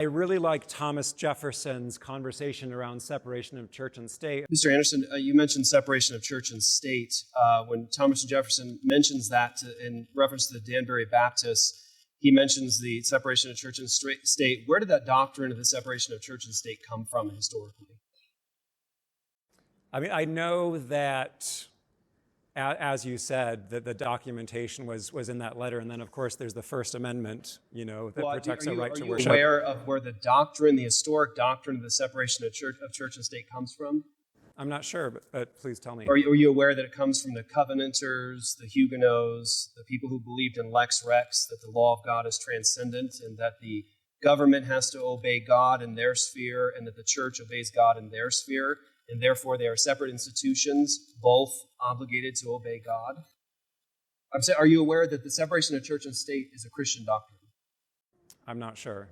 I really like Thomas Jefferson's conversation around separation of church and state. Mr. Anderson, you mentioned separation of church and state. When Thomas Jefferson mentions that in reference to the Danbury Baptists, he mentions the separation of church and state. Where did that doctrine of the separation of church and state come from historically? I mean, I know that, as you said, that the documentation was in that letter, and then, of course, there's the First Amendment, that protects our right to worship. Are you aware of where the historic doctrine of the separation of church and state comes from? I'm not sure, but please tell me. Are you aware that it comes from the Covenanters, the Huguenots, the people who believed in Lex Rex, that the law of God is transcendent and that the government has to obey God in their sphere and that the church obeys God in their sphere, and therefore they are separate institutions, both obligated to obey God? I'm saying, are you aware that the separation of church and state is a Christian doctrine? I'm not sure.